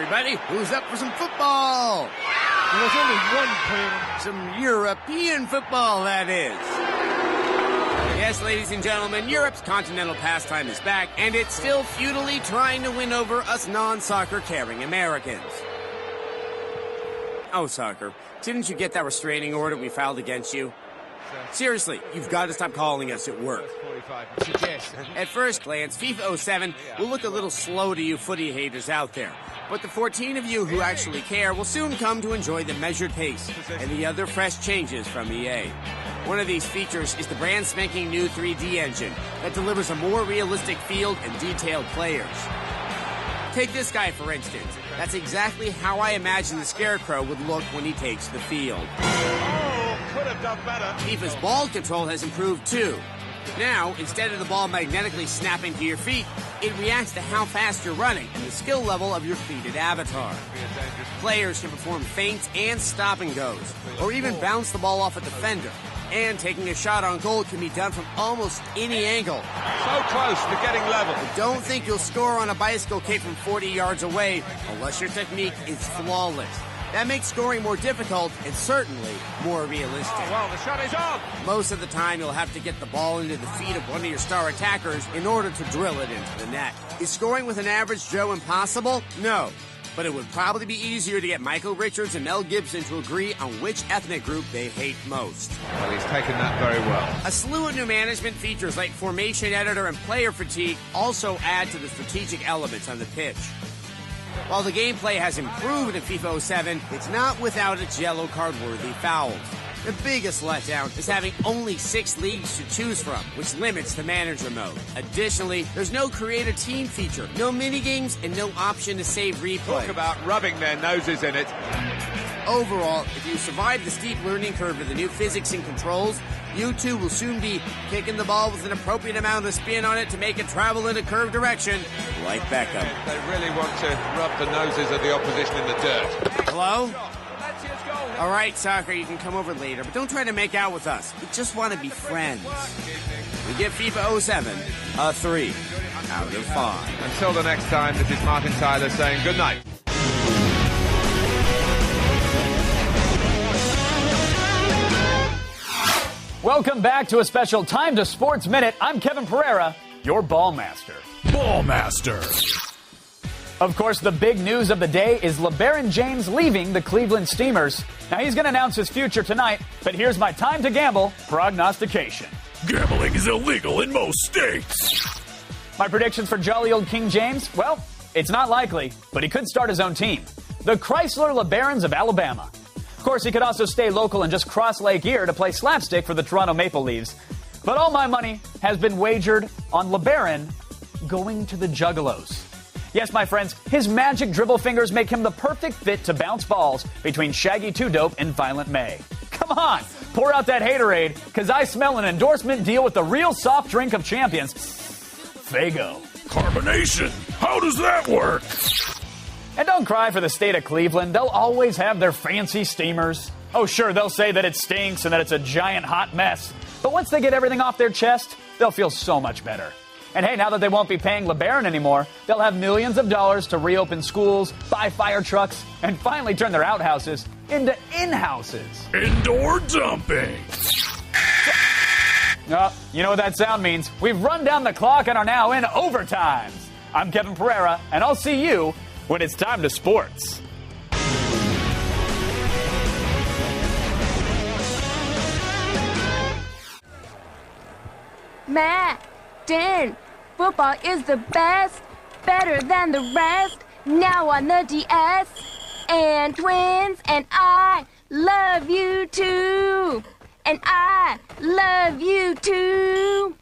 everybody. Who's up for some football? There's only one player. Some European football, that is. Yes, ladies and gentlemen, Europe's continental pastime is back, and it's still futilely trying to win over us non-soccer caring Americans. Oh, soccer, didn't you get that restraining order we filed against you? Seriously, you've got to stop calling us at work. At first glance, FIFA 07 will look a little slow to you footy haters out there. But the 14 of you who actually care will soon come to enjoy the measured pace and the other fresh changes from EA. One of these features is the brand spanking new 3D engine that delivers a more realistic field and detailed players. Take this guy, for instance. That's exactly how I imagine the Scarecrow would look when he takes the field. Could have done better. FIFA's ball control has improved too. Now, instead of the ball magnetically snapping to your feet, it reacts to how fast you're running and the skill level of your fleeted avatar. Players can perform feints and stop and goes, or even bounce the ball off a defender. And taking a shot on goal can be done from almost any angle. So close to getting level. But don't think you'll score on a bicycle kick from 40 yards away unless your technique is flawless. That makes scoring more difficult and certainly more realistic. Oh, well, the shot is on. Most of the time, you'll have to get the ball into the feet of one of your star attackers in order to drill it into the net. Is scoring with an average Joe impossible? No. But it would probably be easier to get Michael Richards and Mel Gibson to agree on which ethnic group they hate most. Well, he's taken that very well. A slew of new management features like formation editor and player fatigue also add to the strategic elements on the pitch. While the gameplay has improved in FIFA 07, it's not without its yellow card-worthy fouls. The biggest letdown is having only 6 leagues to choose from, which limits the manager mode. Additionally, there's no create a team feature, no minigames, and no option to save replay. Talk about rubbing their noses in it. Overall, if you survive the steep learning curve of the new physics and controls, you too will soon be kicking the ball with an appropriate amount of spin on it to make it travel in a curved direction, like Beckham. They really want to rub the noses of the opposition in the dirt. Hello? All right, soccer, you can come over later, but don't try to make out with us. We just want to be friends. We give FIFA 07 a 3 out of 5. Until the next time, this is Martin Tyler saying good night. Welcome back to a special Time to Sports Minute. I'm Kevin Pereira, your ball master. Ball master. Of course, the big news of the day is LeBaron James leaving the Cleveland Steamers. Now, he's going to announce his future tonight, but here's my time to gamble prognostication. Gambling is illegal in most states. My predictions for jolly old King James? Well, it's not likely, but he could start his own team. The Chrysler LeBarons of Alabama. Of course, he could also stay local and just cross Lake Erie to play slapstick for the Toronto Maple Leafs. But all my money has been wagered on LeBaron going to the Juggalos. Yes, my friends, his magic dribble fingers make him the perfect fit to bounce balls between Shaggy 2 Dope and Violent May. Come on, pour out that haterade, because I smell an endorsement deal with the real soft drink of champions, Faygo. Carbonation. How does that work? And don't cry for the state of Cleveland. They'll always have their fancy steamers. Oh, sure, they'll say that it stinks and that it's a giant hot mess. But once they get everything off their chest, they'll feel so much better. And hey, now that they won't be paying LeBaron anymore, they'll have millions of dollars to reopen schools, buy fire trucks, and finally turn their outhouses into in-houses. Indoor dumping. Oh, you know what that sound means. We've run down the clock and are now in overtime. I'm Kevin Pereira, and I'll see you when it's time to sports. Madden. Football is the best, better than the rest. Now on the DS. And twins, and I love you too. And I love you too.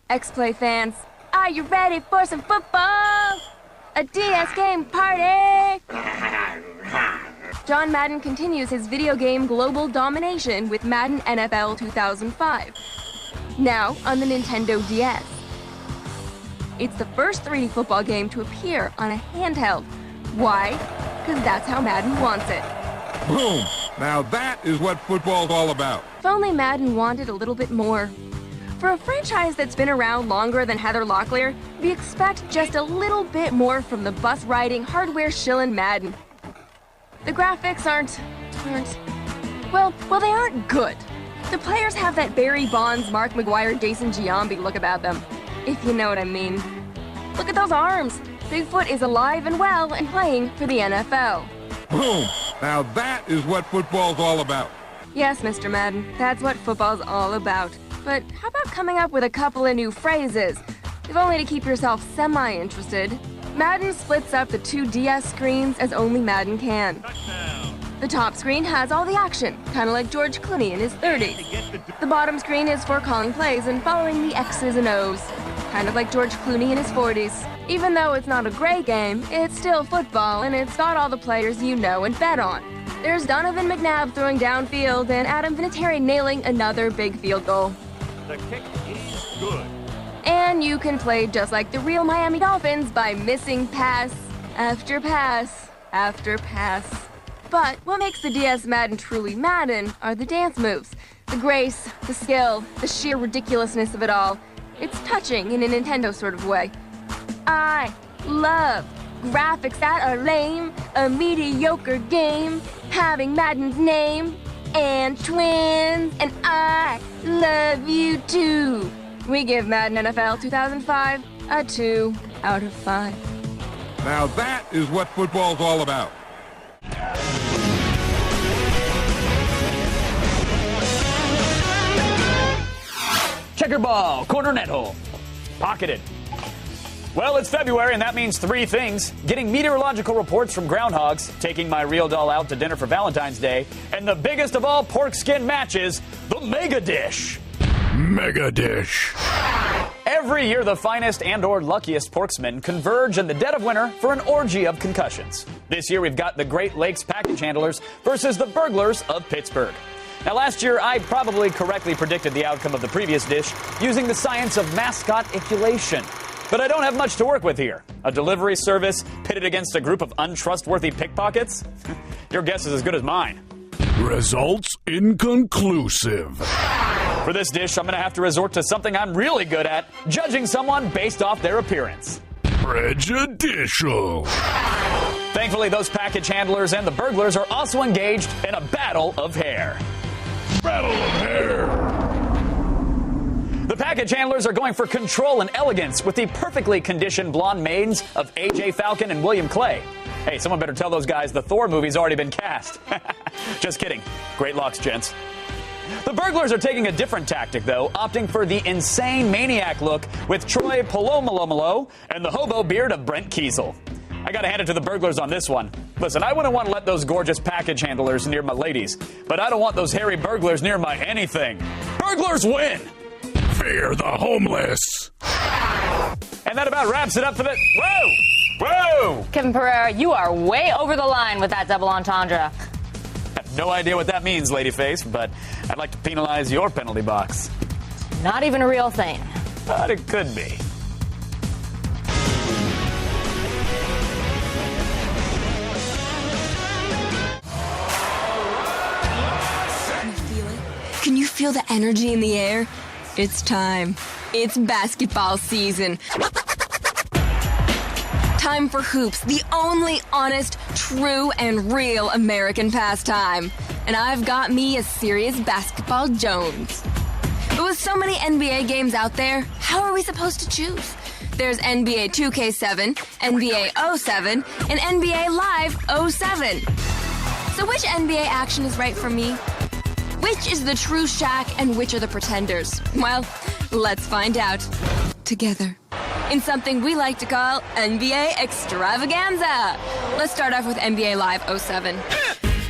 X-Play fans, are you ready for some football? A DS game party! John Madden continues his video game global domination with Madden NFL 2005. Now on the Nintendo DS. It's the first 3D football game to appear on a handheld. Why? Because that's how Madden wants it. Boom! Now that is what football's all about. If only Madden wanted a little bit more. For a franchise that's been around longer than Heather Locklear, we expect just a little bit more from the bus-riding, hardware-shillin' Madden. The graphics aren't... Well, they aren't good. The players have that Barry Bonds, Mark McGuire, Jason Giambi look about them, if you know what I mean. Look at those arms. Bigfoot is alive and well and playing for the NFL. Boom! Now that is what football's all about. Yes, Mr. Madden, that's what football's all about. But how about coming up with a couple of new phrases? If only to keep yourself semi-interested. Madden splits up the two DS screens as only Madden can. The top screen has all the action, kind of like George Clooney in his 30s. The bottom screen is for calling plays and following the X's and O's, kind of like George Clooney in his 40s. Even though it's not a great game, it's still football, and it's got all the players you know and bet on. There's Donovan McNabb throwing downfield and Adam Vinatieri nailing another big field goal. The kick is good. And you can play just like the real Miami Dolphins by missing pass after pass after pass. But what makes the DS Madden truly Madden are the dance moves. The grace, the skill, the sheer ridiculousness of it all. It's touching in a Nintendo sort of way. I love graphics that are lame, a mediocre game, having Madden's name, and twins, and I love you too. We give Madden NFL 2005 a 2 out of 5. Now that is what football's all about. Checker ball, corner net hole. Pocketed. Well, it's February, and that means three things. Getting meteorological reports from groundhogs, taking my real doll out to dinner for Valentine's Day, and the biggest of all pork skin matches, the Mega Dish. Mega Dish. Every year, the finest and/or luckiest porksmen converge in the dead of winter for an orgy of concussions. This year, we've got the Great Lakes package handlers versus the burglars of Pittsburgh. Now, last year, I probably correctly predicted the outcome of the previous dish using the science of mascot-iculation. But I don't have much to work with here. A delivery service pitted against a group of untrustworthy pickpockets? Your guess is as good as mine. Results inconclusive. For this dish, I'm going to have to resort to something I'm really good at, judging someone based off their appearance. Prejudicial. Thankfully, those package handlers and the burglars are also engaged in a battle of hair. Battle of hair. The package handlers are going for control and elegance with the perfectly conditioned blonde maidens of A.J. Falcon and William Clay. Hey, someone better tell those guys the Thor movie's already been cast. Just kidding. Great locks, gents. The burglars are taking a different tactic, though, opting for the insane maniac look with Troy Polomolomolo and the hobo beard of Brent Kiesel. I gotta hand it to the burglars on this one. Listen, I wouldn't want to let those gorgeous package handlers near my ladies, but I don't want those hairy burglars near my anything. Burglars win! Fear the homeless. And that about wraps it up for the... Whoa! Whoa! Kevin Pereira, you are way over the line with that double entendre. I have no idea what that means, Ladyface, but I'd like to penalize your penalty box. Not even a real thing. But it could be. Can you feel the energy in the air? It's time. It's basketball season. Time for hoops, the only honest, true, and real American pastime. And I've got me a serious basketball Jones. But with so many NBA games out there, how are we supposed to choose? There's NBA 2K7, NBA 07, and NBA Live 07. So which NBA action is right for me? Which is the true Shaq and which are the pretenders? Well, let's find out together in something we like to call NBA Extravaganza. Let's start off with NBA Live 07.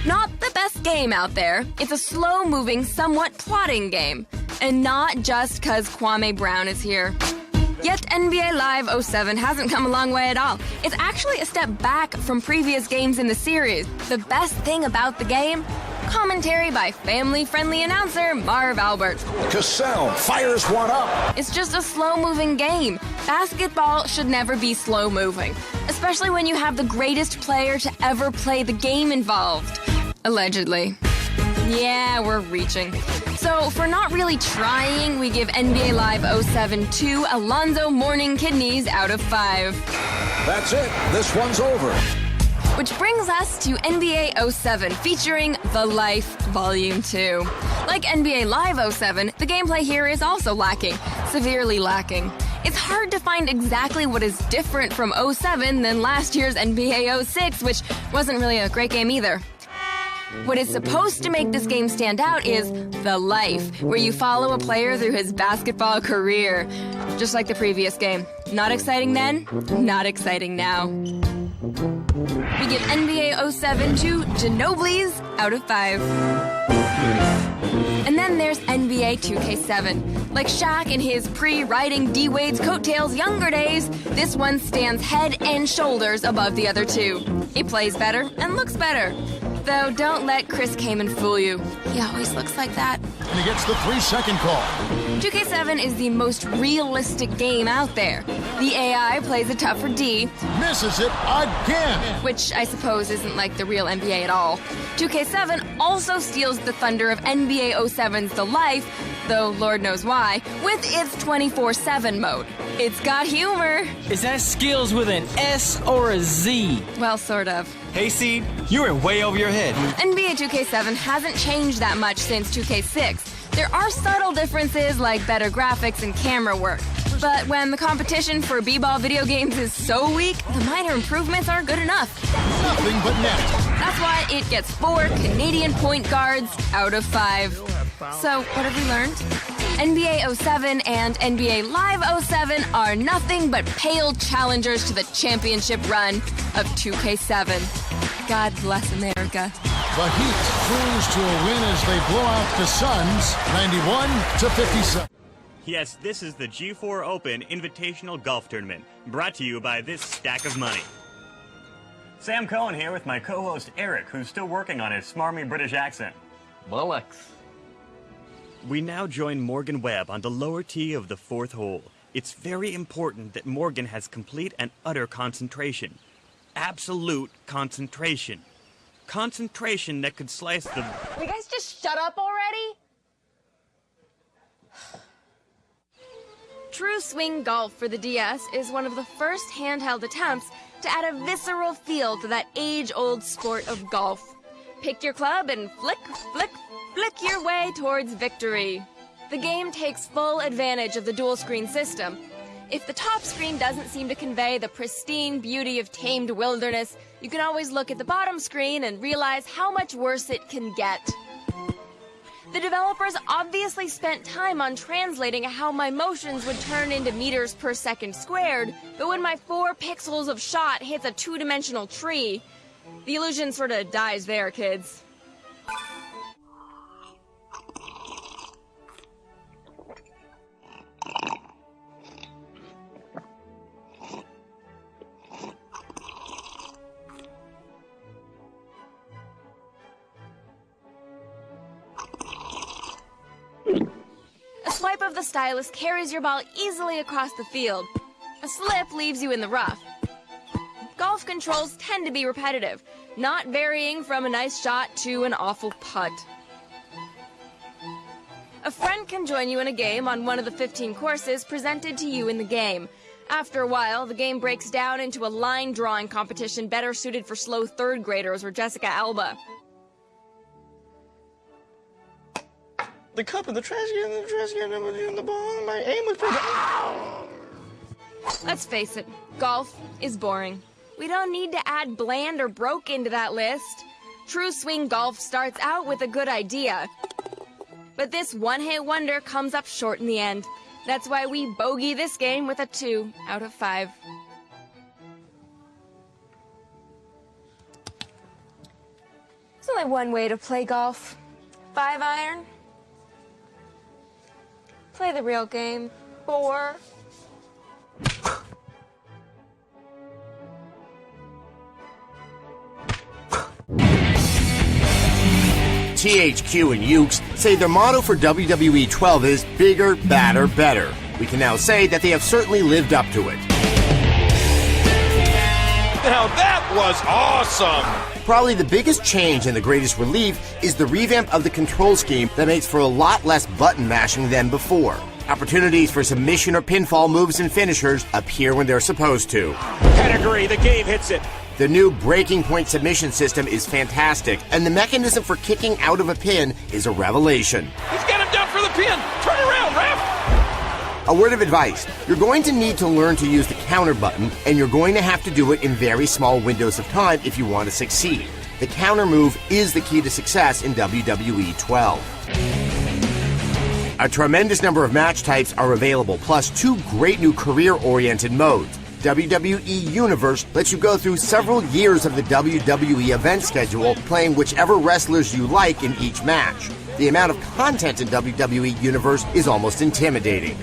Not the best game out there. It's a slow-moving, somewhat plotting game. And not just because Kwame Brown is here. Yet NBA Live 07 hasn't come a long way at all. It's actually a step back from previous games in the series. The best thing about the game? Commentary by family-friendly announcer Marv Albert. Cassell fires one up. It's just a slow-moving game. Basketball should never be slow-moving, especially when you have the greatest player to ever play the game involved. Allegedly. Yeah, we're reaching. So, for not really trying, we give NBA Live 07 2 Alonzo Mourning Kidneys out of 5. That's it. This one's over. Which brings us to NBA 07 featuring The Life Volume 2. Like NBA Live 07, the gameplay here is also lacking, severely lacking. It's hard to find exactly what is different from 07 than last year's NBA 06, which wasn't really a great game either. What is supposed to make this game stand out is The Life, where you follow a player through his basketball career. Just like the previous game. Not exciting then, not exciting now. We give NBA 07 to Ginobili's out of 5. And then there's NBA 2K7. Like Shaq in his pre-riding D-Wade's coattails younger days, this one stands head and shoulders above the other two. It plays better and looks better. Though don't let Chris Kaman fool you. He always looks like that. And he gets the 3-second call. 2K7 is the most realistic game out there. The AI plays a tougher D. Misses it again. Which I suppose isn't like the real NBA at all. 2K7 also steals the thunder of NBA 07's The Life, though Lord knows why, with its 24/7 mode. It's got humor. Is that skills with an S or a Z? Well, sort of. Hey, Seed, you were way over your head. NBA 2K7 hasn't changed that much since 2K6. There are subtle differences like better graphics and camera work. But when the competition for b-ball video games is so weak, the minor improvements are good enough. Nothing but net. That's why it gets 4 Canadian point guards out of 5. So, what have we learned? NBA 07 and NBA Live 07 are nothing but pale challengers to the championship run of 2K7. God bless America. The Heat cruise to a win as they blow out the Suns, 91-57. Yes, this is the G4 Open Invitational Golf Tournament, brought to you by this stack of money. Sam Cohen here with my co-host Eric, who's still working on his smarmy British accent. Bollocks. We now join Morgan Webb on the lower tee of the 4th hole. It's very important that Morgan has complete and utter concentration. Absolute concentration. Concentration that could slice the... Will you guys just shut up already? True Swing Golf for the DS is one of the first handheld attempts to add a visceral feel to that age-old sport of golf. Pick your club and flick, flick, flick your way towards victory. The game takes full advantage of the dual-screen system. If the top screen doesn't seem to convey the pristine beauty of tamed wilderness, you can always look at the bottom screen and realize how much worse it can get. The developers obviously spent time on translating how my motions would turn into meters per second squared, but when my 4 pixels of shot hits a 2-dimensional tree, the illusion sort of dies there, kids. A swipe of the stylus carries your ball easily across the field. A slip leaves you in the rough. Golf controls tend to be repetitive, not varying from a nice shot to an awful putt. A friend can join you in a game on one of the 15 courses presented to you in the game. After a while, the game breaks down into a line drawing competition better suited for slow 3rd graders or Jessica Alba. The cup in the trash can, and the ball, my aim was pretty. Let's face it, golf is boring. We don't need to add bland or broke into that list. True Swing Golf starts out with a good idea. But this one-hit wonder comes up short in the end. That's why we bogey this game with a 2 out of 5. There's only one way to play golf. 5-iron. Play the real game. 4. THQ and Ukes say their motto for WWE 12 is bigger, badder, better. We can now say that they have certainly lived up to it. Now that was awesome! Probably the biggest change and the greatest relief is the revamp of the control scheme that makes for a lot less button mashing than before. Opportunities for submission or pinfall moves and finishers appear when they're supposed to. Pedigree, the game hits it. The new breaking point submission system is fantastic, and the mechanism for kicking out of a pin is a revelation. He's got him down for the pin. Turn around, ref. A word of advice, you're going to need to learn to use the counter button, and you're going to have to do it in very small windows of time if you want to succeed. The counter move is the key to success in WWE 12. A tremendous number of match types are available, plus 2 great new career-oriented modes. WWE Universe lets you go through several years of the WWE event schedule, playing whichever wrestlers you like in each match. The amount of content in WWE Universe is almost intimidating.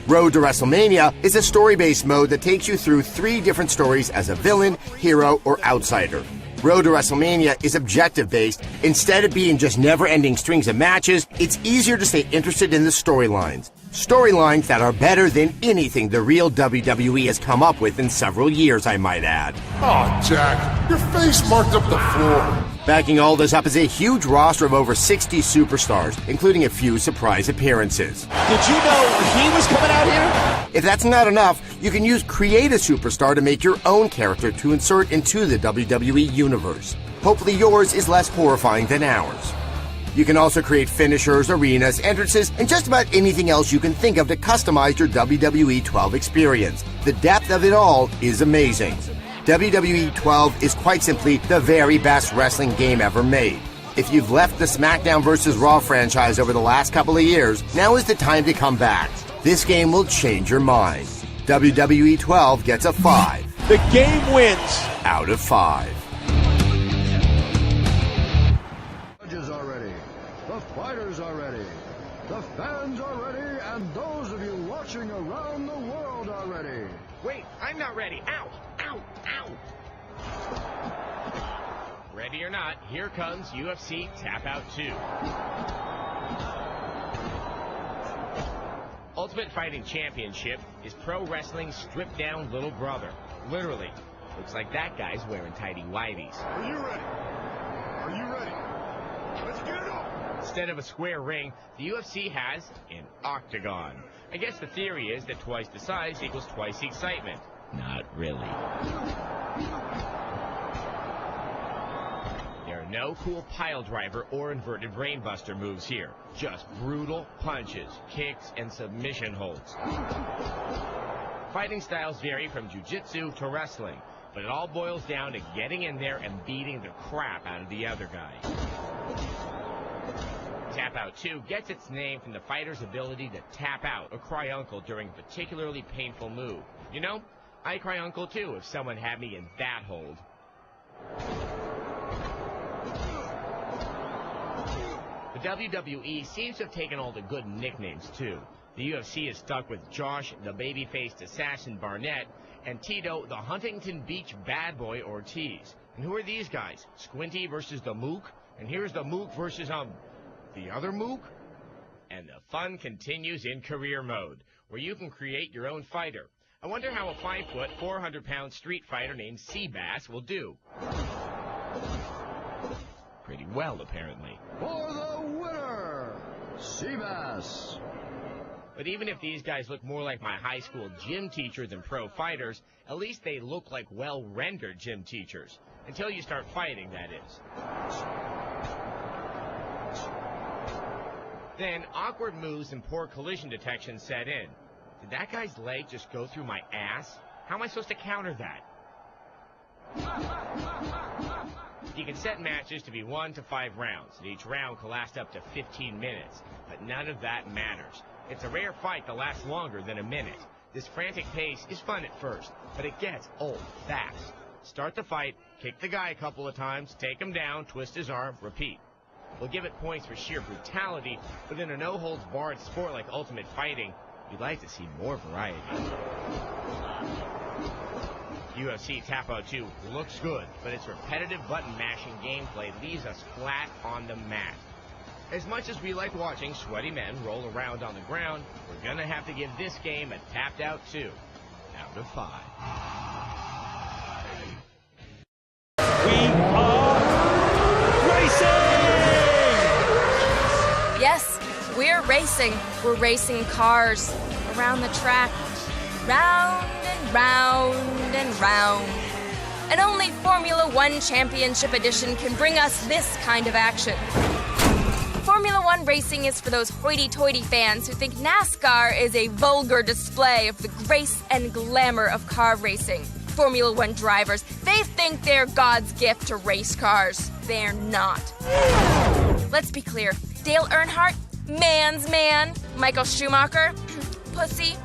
Road to WrestleMania is a story-based mode that takes you through 3 different stories as a villain, hero, or outsider. Road to WrestleMania is objective-based. Instead of being just never-ending strings of matches, it's easier to stay interested in the storylines. Storylines that are better than anything the real WWE has come up with in several years, I might add. Oh, Jack, your face marked up the floor. Backing all this up is a huge roster of over 60 superstars, including a few surprise appearances. Did you know he was coming out here? If that's not enough, you can use Create a Superstar to make your own character to insert into the WWE Universe. Hopefully yours is less horrifying than ours. You can also create finishers, arenas, entrances, and just about anything else you can think of to customize your WWE 12 experience. The depth of it all is amazing. WWE 12 is quite simply the very best wrestling game ever made. If you've left the SmackDown vs. Raw franchise over the last couple of years, now is the time to come back. This game will change your mind. WWE 12 gets a 5. The game wins. Out of 5. Judges are ready. The fighters are ready. The fans are ready. And those of you watching around the world are ready. Wait, I'm not ready. Ow! Ow! Ow! Ready or not, here comes UFC Tap Out 2. Ultimate Fighting Championship is pro wrestling's stripped down little brother. Literally. Looks like that guy's wearing tidy whities. Are you ready? Are you ready? Let's get it on! Instead of a square ring, the UFC has an octagon. I guess the theory is that twice the size equals twice the excitement. Not really. There are no cool pile driver or inverted brainbuster moves here. Just brutal punches, kicks, and submission holds. Fighting styles vary from jiu-jitsu to wrestling, but it all boils down to getting in there and beating the crap out of the other guy. Tap Out 2 gets its name from the fighter's ability to tap out or cry uncle during a particularly painful move. You know, I cry uncle too if someone had me in that hold. The WWE seems to have taken all the good nicknames too. The UFC is stuck with Josh, the baby-faced assassin Barnett, and Tito, the Huntington Beach bad boy Ortiz. And who are these guys? Squinty versus the Mook? And here's the Mook versus, the other Mook? And the fun continues in career mode, where you can create your own fighter. I wonder how a 5-foot, 400-pound street fighter named Seabass will do. Pretty well, apparently. For the winner, Seabass. But even if these guys look more like my high school gym teacher than pro fighters, at least they look like well-rendered gym teachers. Until you start fighting, that is. Then, awkward moves and poor collision detection set in. Did that guy's leg just go through my ass? How am I supposed to counter that? You can set matches to be 1 to 5 rounds, and each round can last up to 15 minutes. But none of that matters. It's a rare fight that lasts longer than a minute. This frantic pace is fun at first, but it gets old fast. Start the fight, kick the guy a couple of times, take him down, twist his arm, repeat. We'll give it points for sheer brutality, but in a no-holds-barred sport like Ultimate Fighting, you'd like to see more variety. UFC Tap Out 2 looks good, but its repetitive button-mashing gameplay leaves us flat on the mat. As much as we like watching sweaty men roll around on the ground, we're gonna have to give this game a Tapped Out 2 out of 5. We are racing. We're racing cars around the track, round and round and round. And only Formula One Championship Edition can bring us this kind of action. Formula One racing is for those hoity-toity fans who think NASCAR is a vulgar display of the grace and glamour of car racing. Formula One drivers, they think they're God's gift to race cars. They're not. Let's be clear. Dale Earnhardt, man's man. Michael Schumacher, pussy.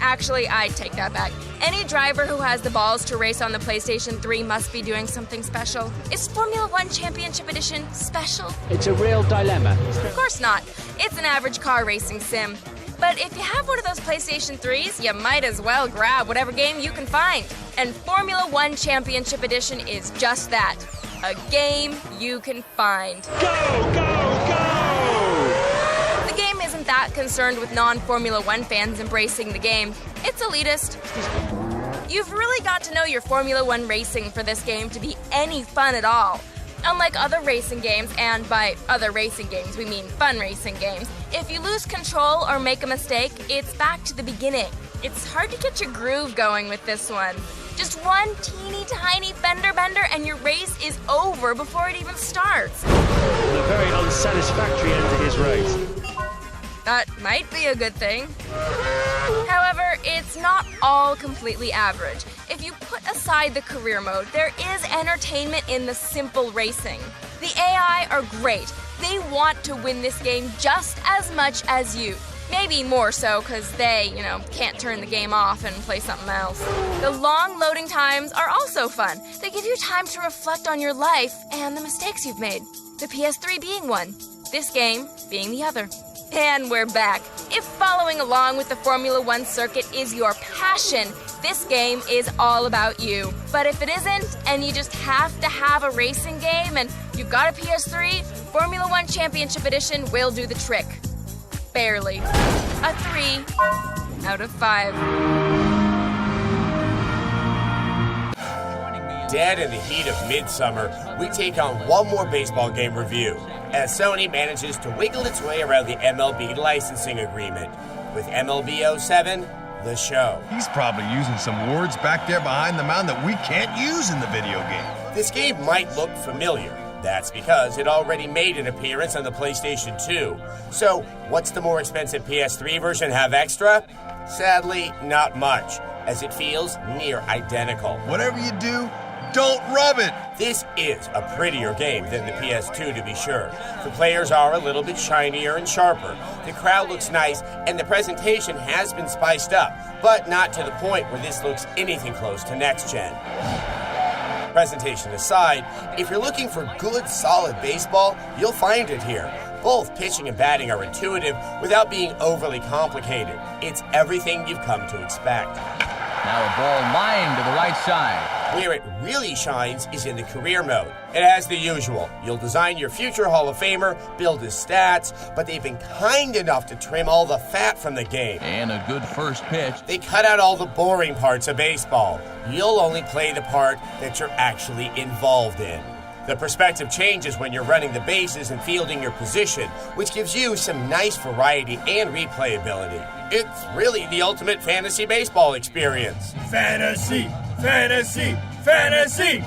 Actually, I'd take that back. Any driver who has the balls to race on the PlayStation 3 must be doing something special. Is Formula One Championship Edition special? It's a real dilemma. Of course not. It's an average car racing sim. But if you have one of those PlayStation 3s, you might as well grab whatever game you can find. And Formula One Championship Edition is just that. A game you can find. Go, go, go! The game isn't that concerned with non-Formula One fans embracing the game. It's elitist. You've really got to know your Formula One racing for this game to be any fun at all. Unlike other racing games, and by other racing games we mean fun racing games, if you lose control or make a mistake, it's back to the beginning. It's hard to get your groove going with this one. Just one teeny tiny fender bender and your race is over before it even starts. A very unsatisfactory end to his race. That might be a good thing. However, it's not all completely average. If you put aside the career mode, there is entertainment in the simple racing. The AI are great. They want to win this game just as much as you. Maybe more so because they, can't turn the game off and play something else. The long loading times are also fun. They give you time to reflect on your life and the mistakes you've made. The PS3 being one, this game being the other. And we're back. If following along with the Formula One circuit is your passion, this game is all about you. But if it isn't, and you just have to have a racing game and you've got a PS3, Formula One Championship Edition will do the trick. Barely. A 3 out of 5. Dead in the heat of midsummer, we take on one more baseball game review, as Sony manages to wiggle its way around the MLB licensing agreement with MLB 07, The Show. He's probably using some words back there behind the mound that we can't use in the video game. This game might look familiar. That's because it already made an appearance on the PlayStation 2. So, what's the more expensive PS3 version have extra? Sadly, not much, as it feels near identical. Whatever you do, don't rub it! This is a prettier game than the PS2, to be sure. The players are a little bit shinier and sharper. The crowd looks nice, and the presentation has been spiced up, but not to the point where this looks anything close to next-gen. Presentation aside, if you're looking for good, solid baseball, you'll find it here. Both pitching and batting are intuitive without being overly complicated. It's everything you've come to expect. Now a ball lined to the right side. Where it really shines is in the career mode. It has the usual. You'll design your future Hall of Famer, build his stats, but they've been kind enough to trim all the fat from the game. And a good first pitch. They cut out all the boring parts of baseball. You'll only play the part that you're actually involved in. The perspective changes when you're running the bases and fielding your position, which gives you some nice variety and replayability. It's really the ultimate fantasy baseball experience. Fantasy! Fantasy! Fantasy!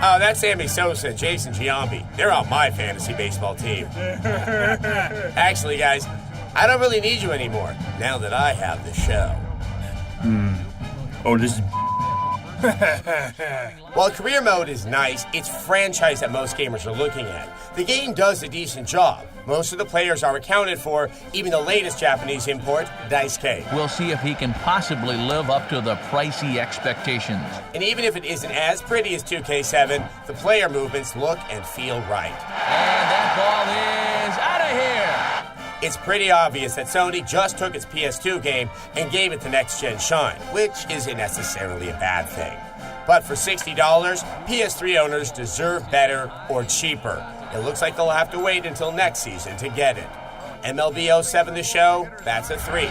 Oh, that's Sammy Sosa and Jason Giambi. They're on my fantasy baseball team. Actually, guys, I don't really need you anymore, now that I have the show. Oh, this is... While career mode is nice, it's franchise that most gamers are looking at. The game does a decent job. Most of the players are accounted for, even the latest Japanese import, Daisuke. We'll see if he can possibly live up to the pricey expectations. And even if it isn't as pretty as 2K7, the player movements look and feel right. And that ball is out of here! It's pretty obvious that Sony just took its PS2 game and gave it the next-gen shine, which isn't necessarily a bad thing. But for $60, PS3 owners deserve better or cheaper. It looks like they'll have to wait until next season to get it. MLB 07 The Show, that's a 3.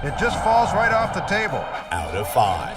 It just falls right off the table. Out of 5.